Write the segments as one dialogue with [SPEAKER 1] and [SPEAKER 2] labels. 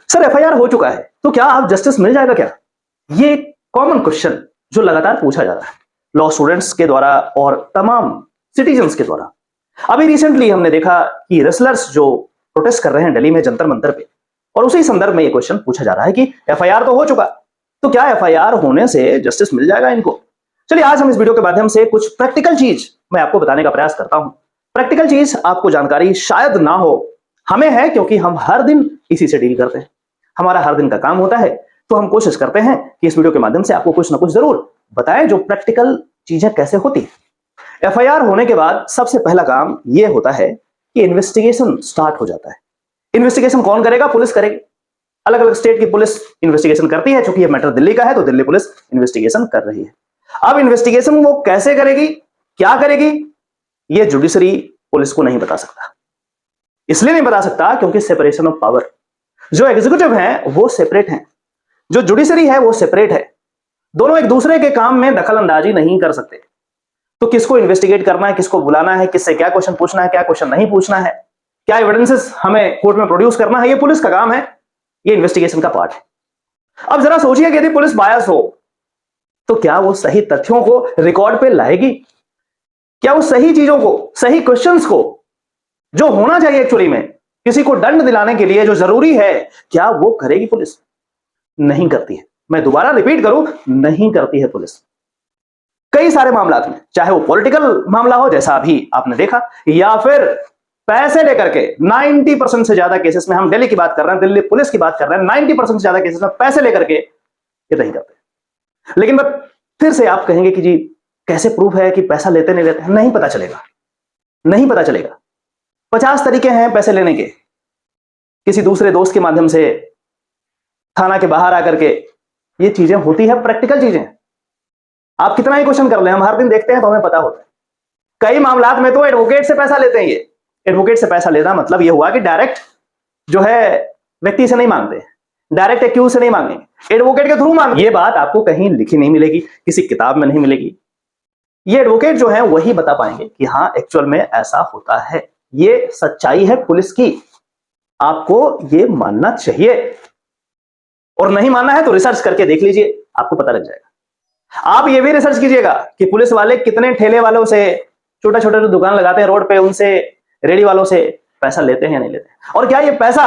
[SPEAKER 1] Sir FIR हो चुका है तो क्या अब जस्टिस मिल जाएगा क्या? ये कॉमन क्वेश्चन जो लगातार पूछा जा रहा है लॉ स्टूडेंट्स के द्वारा और तमाम सिटीजन्स के द्वारा। अभी रिसेंटली हमने देखा कि रेसलर्स जो प्रोटेस्ट कर रहे हैं दिल्ली में जंतर मंतर पे, और उसी संदर्भ में ये क्वेश्चन पूछा जा रहा है कि एफआईआर तो हो चुका, तो क्या एफआईआर होने से जस्टिस मिल जाएगा इनको? चलिए आज हम इस वीडियो के माध्यम से कुछ प्रैक्टिकल चीज मैं आपको बताने का प्रयास करता हूं। प्रैक्टिकल चीज आपको जानकारी शायद ना हो, हमें है क्योंकि हम हर दिन इसी से डील करते हैं, हमारा हर दिन का काम होता है। तो हम कोशिश करते हैं कि इस वीडियो के माध्यम से आपको कुछ ना कुछ जरूर बताएं जो प्रैक्टिकल चीजें कैसे होती है। एफआईआर होने के बाद सबसे पहला काम यह होता है कि इन्वेस्टिगेशन स्टार्ट हो जाता है। इन्वेस्टिगेशन कौन करेगा? पुलिस करेगी। अलग अलग स्टेट की पुलिस इन्वेस्टिगेशन करती है। चूंकि यह मैटर दिल्ली का है तो दिल्ली पुलिस इन्वेस्टिगेशन कर रही है। अब इन्वेस्टिगेशन वो कैसे करेगी, क्या करेगी, यह जुडिशरी पुलिस को नहीं बता सकता। इसलिए नहीं बता सकता क्योंकि सेपरेशन ऑफ पावर, जो एग्जीक्यूटिव है वो सेपरेट है, जो जुडिशरी है वो सेपरेट है। दोनों एक दूसरे के काम में दखल अंदाजी नहीं कर सकते। तो किसको इन्वेस्टिगेट करना है, किसको बुलाना है, किससे क्या क्वेश्चन पूछना है, क्या क्वेश्चन नहीं पूछना है, क्या एविडेंसेस हमें कोर्ट में प्रोड्यूस करना है, ये पुलिस का काम है, ये इन्वेस्टिगेशन का पार्ट है। अब जरा सोचिए कि यदि पुलिस बायस हो तो क्या वो सही तथ्यों को रिकॉर्ड पे लाएगी? क्या वो सही चीजों को, सही क्वेश्चंस को जो होना चाहिए एक्चुअली में किसी को दंड दिलाने के लिए जो जरूरी है, क्या वो करेगी पुलिस? नहीं करती है। मैं दोबारा रिपीट करूं, नहीं करती है पुलिस। कई सारे मामलात में, चाहे वो पॉलिटिकल मामला हो जैसा अभी आपने देखा, या फिर पैसे लेकर के 90% से ज्यादा केसेस में, हम दिल्ली की बात कर रहे हैं, दिल्ली पुलिस की बात कर रहे हैं, 90% से ज्यादा केसेस में पैसे लेकर के ये नहीं करते। लेकिन फिर से आप कहेंगे कि जी कैसे प्रूफ है कि पैसा लेते नहीं लेते? नहीं पता चलेगा, नहीं पता चलेगा। 50 तरीके हैं पैसे लेने के। किसी दूसरे दोस्त के माध्यम से, थाना के बाहर आकर के, ये चीजें होती है, प्रैक्टिकल चीजें। आप कितना ही क्वेश्चन कर ले, हम हर दिन देखते हैं तो हमें पता होता है। कई मामलात में तो एडवोकेट से पैसा लेते हैं। ये एडवोकेट से पैसा लेना मतलब ये हुआ कि डायरेक्ट जो है व्यक्ति से नहीं मांगते, डायरेक्ट एक्यूज से नहीं मांगेंगे, एडवोकेट के थ्रू मांगे। ये बात आपको कहीं लिखी नहीं मिलेगी, किसी किताब में नहीं मिलेगी। ये एडवोकेट जो है वही बता पाएंगे कि हाँ एक्चुअल में ऐसा होता है, ये सच्चाई है पुलिस की, आपको ये मानना चाहिए। और नहीं मानना है तो रिसर्च करके देख लीजिए, आपको पता लग जाएगा। आप ये भी रिसर्च कीजिएगा कि पुलिस वाले कितने ठेले वालों से, छोटा छोटा जो दुकान लगाते हैं रोड पे, उनसे, रेडी वालों से पैसा लेते हैं या नहीं लेते हैं, और क्या ये पैसा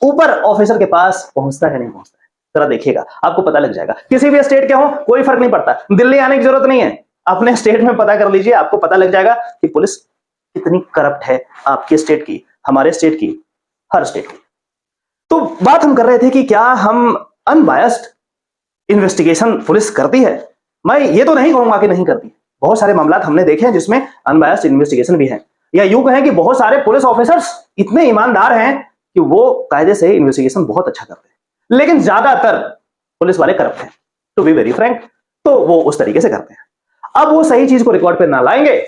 [SPEAKER 1] ऊपर ऑफिसर के पास पहुंचता है नहीं पहुंचता है। जरा देखिएगा, आपको पता लग जाएगा। किसी भी स्टेट के हो कोई फर्क नहीं पड़ता, दिल्ली आने की जरूरत नहीं है, अपने स्टेट में पता कर लीजिए, आपको पता लग जाएगा कि पुलिस कितनी करप्ट है, आपके स्टेट की, हमारे स्टेट की, हर स्टेट की। तो बात हम कर रहे थे कि क्या हम अनबायस्ड इन्वेस्टिगेशन पुलिस करती है? मैं ये तो नहीं कहूंगा कि नहीं करती। बहुत सारे मामला हमने देखे हैं जिसमें अनबायस्ड इन्वेस्टिगेशन भी है, या यूं कहें कि बहुत सारे पुलिस ऑफिसर्स इतने ईमानदार हैं कि वो कायदे से इन्वेस्टिगेशन बहुत अच्छा करते हैं। लेकिन ज्यादातर पुलिस वाले करप्ट हैं, टू बी वेरी फ्रैंक, तो वो उस तरीके से करते हैं। अब वो सही चीज को रिकॉर्ड पे ना लाएंगे,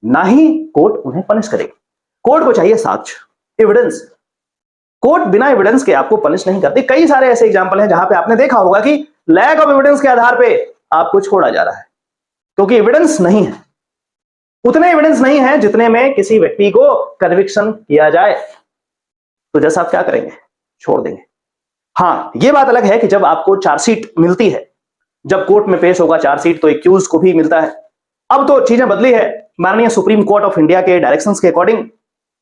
[SPEAKER 1] ना ही कोर्ट उन्हें पनिश करेगी। कोर्ट को चाहिए साक्ष्य, एविडेंस। कोर्ट बिना एविडेंस के आपको पनिश नहीं करती। कई सारे ऐसे एग्जांपल हैं जहां पे आपने देखा होगा कि लैक ऑफ एविडेंस के आधार पे आपको छोड़ा जा रहा है, क्योंकि एविडेंस नहीं है, उतने एविडेंस नहीं है जितने में किसी व्यक्ति को कन्विक्शन किया जाए। तो जैसा आप क्या करेंगे? छोड़ देंगे। हाँ, यह बात अलग है कि जब आपको चार्जशीट मिलती है, जब कोर्ट में पेश होगा चार्जशीट, तो एक्यूज को भी मिलता है। अब तो चीजें बदली है, माननीय सुप्रीम कोर्ट ऑफ इंडिया के डायरेक्शंस के अकॉर्डिंग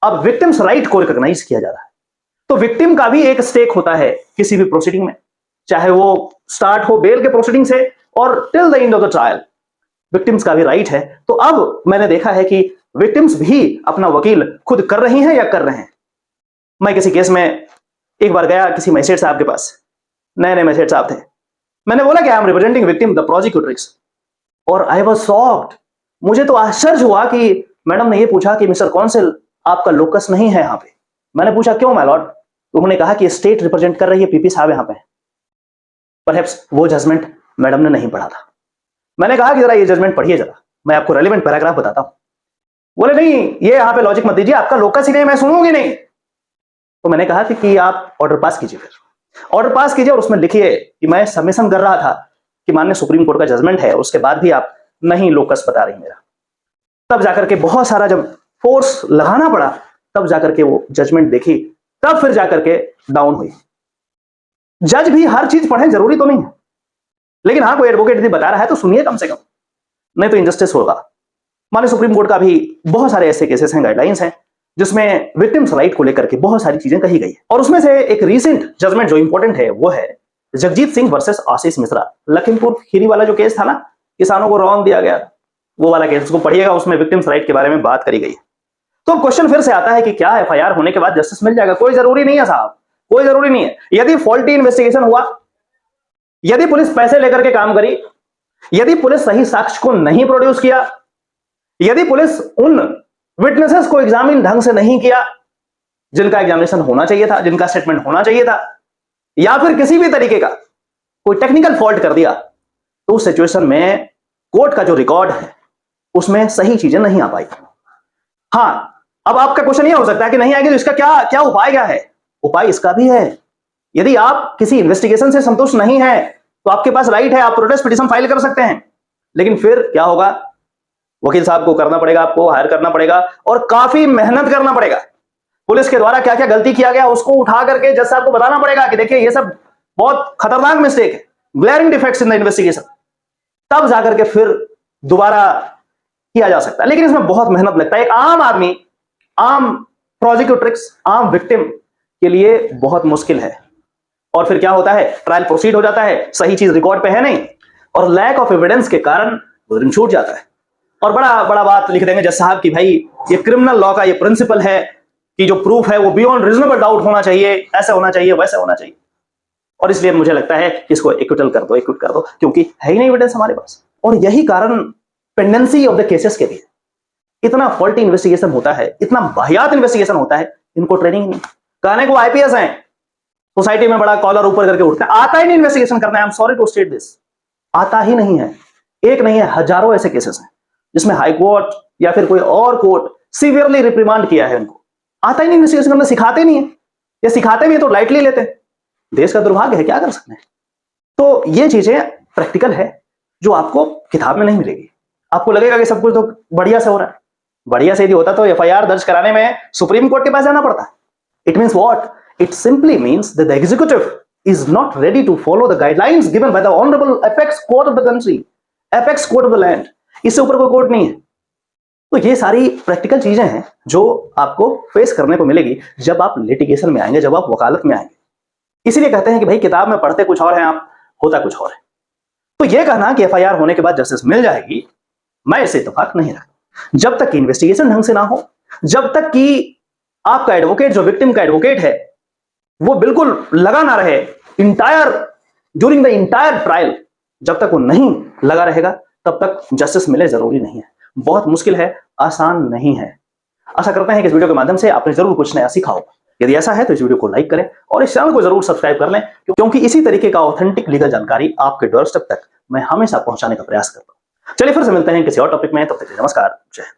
[SPEAKER 1] अब विक्टिम्स राइट को रिकॉग्नाइज किया जा रहा है। तो विक्टिम का भी एक स्टेक होता है किसी भी प्रोसीडिंग में, चाहे वो स्टार्ट हो बेल के प्रोसीडिंग से और till the end of the trial, victims का भी राइट है। तो अब मैंने देखा है कि विक्टिम्स भी अपना वकील खुद कर रही हैं या कर रहे हैं। मैं किसी केस में एक बार गया किसी मजिस्ट्रेट साहब के पास, नए नए मजिस्ट्रेट साहब थे। मैंने बोला कि I am representing victim the prosecutors, और आई वाज शॉक्ड। मुझे तो आश्चर्य हुआ कि मैडम ने ये पूछा कि मिस्टर कौंसिल आपका लोकस नहीं है यहाँ पे। मैंने पूछा क्यों माय लॉर्ड? तो उन्होंने कहा कि स्टेट रिप्रेजेंट कर रही है, पीपी साहब यहाँ पे। परहैप्स वो जजमेंट मैडम ने नहीं पढ़ा था। मैंने कहा कि जरा ये जजमेंट पढ़िए, जरा मैं आपको रेलेवेंट पैराग्राफ बताता हूं। बोले नहीं, ये यहां पे लॉजिक मत दीजिए, आपका लोकस ही नहीं, मैं सुनूंगी नहीं। तो मैंने कहा कि आप ऑर्डर पास कीजिए, फिर ऑर्डर पास कीजिए और उसमें लिखिए कि मैं सबमिशन कर रहा था कि माननीय सुप्रीम कोर्ट का जजमेंट है, उसके बाद भी आप नहीं लोकस बता रही मेरा। तब जाकर के बहुत सारा जब फोर्स लगाना पड़ा, तब जाकर के वो जजमेंट देखी, तब फिर जाकर के डाउन हुई। जज भी हर चीज पढ़े जरूरी तो नहीं है, लेकिन हाँ कोई एडवोकेट यदि बता रहा है तो सुनिए कम से कम, नहीं तो इनजस्टिस होगा। माने सुप्रीम कोर्ट का भी बहुत सारे ऐसे केसेस हैं, गाइडलाइंस हैं, जिसमें विक्टिम्स राइट को लेकर के बहुत सारी चीजें कही गई है। और उसमें से एक रीसेंट जजमेंट जो इंपॉर्टेंट है वो है जगजीत सिंह वर्सेस आशीष मिश्रा, लखीमपुर खीरी वाला जो केस था ना, किसानों को रौंद दिया गया, वो वाला केस, उसको पढ़िएगा, उसमें विक्टिम्स राइट के बारे में बात करी गई है। तो क्वेश्चन फिर से आता है कि क्या एफआईआर होने के बाद जस्टिस मिल जाएगा? कोई जरूरी नहीं है साहब, कोई जरूरी नहीं है। यदि फॉल्टी इन्वेस्टिगेशन हुआ, यदि पुलिस पैसे लेकर के काम करी, यदि पुलिस सही साक्ष्य को नहीं प्रोड्यूस किया, यदि पुलिस उन विटनेसेस को एग्जामिन ढंग से नहीं किया जिनका एग्जामिनेशन होना चाहिए था, जिनका स्टेटमेंट होना चाहिए था, या फिर किसी भी तरीके का कोई टेक्निकल फॉल्ट कर दिया, तो उस सिचुएशन में कोर्ट का जो रिकॉर्ड है उसमें सही चीजें नहीं आ पाई। हां, अब आपका क्वेश्चन यह हो सकता है कि नहीं आएगी तो इसका क्या क्या उपाय क्या है? उपाय इसका भी है। यदि आप किसी इन्वेस्टिगेशन से संतुष्ट नहीं है तो आपके पास राइट है, आप प्रोटेस्ट पिटीशन फाइल कर सकते हैं, लेकिन फिर क्या होगा? वकील साहब को करना पड़ेगा, आपको हायर करना पड़ेगा और काफी मेहनत करना पड़ेगा। पुलिस के द्वारा क्या क्या गलती किया गया उसको उठा करके जज साहब को बताना पड़ेगा कि देखिए ये सब बहुत खतरनाक मिस्टेक है, glaring defects in the investigation, तब जाकर के फिर दोबारा किया जा सकता है। लेकिन इसमें बहुत मेहनत लगता है। एक आम आदमी, आम प्रोसिक्यूटर्स, आम विक्टिम के लिए बहुत मुश्किल है। और फिर क्या होता है? ट्रायल प्रोसीड हो जाता है, सही चीज रिकॉर्ड पे है नहीं, और लैक ऑफ एविडेंस के कारण दिन छूट जाता है। और बड़ा बड़ा बात लिख देंगे जज साहब कि भाई ये क्रिमिनल लॉ का ये प्रिंसिपल है कि जो प्रूफ है वो बियॉन्ड रीजनेबल डाउट होना चाहिए, ऐसा होना चाहिए, वैसा होना चाहिए। और इसलिए मुझे लगता है कि इसको एक्विटल कर दो, एक्विट कर दो, क्योंकि है ही नहीं एविडेंस हमारे पास। और यही कारण पेंडेंसी ऑफ द केसेस के भी है। इतना फॉल्टी इन्वेस्टिगेशन होता है, इतना वाहियात इन्वेस्टिगेशन होता है, इनको ट्रेनिंग नहीं। कहने को आईपीएस हैं, सोसाइटी में बड़ा कॉलर ऊपर करके उठते हैं, आता ही नहीं इन्वेस्टिगेशन करना है। I am sorry to state this, आता ही नहीं है। एक नहीं है, हजारों ऐसे केसेस हैं जिसमें हाई कोर्ट या फिर कोई और कोर्ट सीवियरली रिप्रिमांड किया है उनको। आता ही नहीं इन्वेस्टिगेशन करना, सिखाते नहीं है, या सिखाते भी है तो लाइटली लेते हैं। देश का दुर्भाग्य है, क्या कर सकते हैं। तो ये चीजें प्रैक्टिकल है जो आपको किताब में नहीं मिलेगी। आपको लगेगा कि सब कुछ तो बढ़िया से हो रहा है। बढ़िया से यदि होता तो एफआईआर दर्ज कराने में सुप्रीम कोर्ट के पास जाना पड़ता। It means what? It simply means that the executive is not ready to follow the guidelines given by the honorable apex court of the country, apex court of the land. इससे ऊपर कोई court नहीं है। तो ये सारी practical चीजें हैं जो आपको फेस करने को मिलेगी जब आप लिटिगेशन में आएंगे, जब आप वकालत में आएंगे। इसीलिए कहते हैं कि भाई किताब में पढ़ते कुछ और हैं आप, होता कुछ और है। तो ये कहना कि एफआईआर होने के बाद जस्टिस मिल जाएगी, मैं इससे इत्तेफाक नहीं रखता। जब तक कि इन्वेस्टिगेशन ढंग से ना हो, जब तक कि आपका एडवोकेट, जो विक्टिम का एडवोकेट है, वो बिल्कुल लगा ना रहे ड्यूरिंग द इंटायर ट्रायल, जब तक वो नहीं लगा रहेगा तब तक जस्टिस मिले जरूरी नहीं है। बहुत मुश्किल है, आसान नहीं है। आशा करते हैं कि इस वीडियो के माध्यम से आपने जरूर कुछ नया सीखा होगा। यदि ऐसा है तो इस वीडियो को लाइक करें और इस चैनल को जरूर सब्सक्राइब कर लें, क्योंकि इसी तरीके का ऑथेंटिक लीगल जानकारी आपके डोरस्टेप तक मैं हमेशा पहुंचाने का प्रयास करता हूं। चलिए फिर से मिलते हैं किसी और टॉपिक में, तब तक नमस्कार, जय हिंद।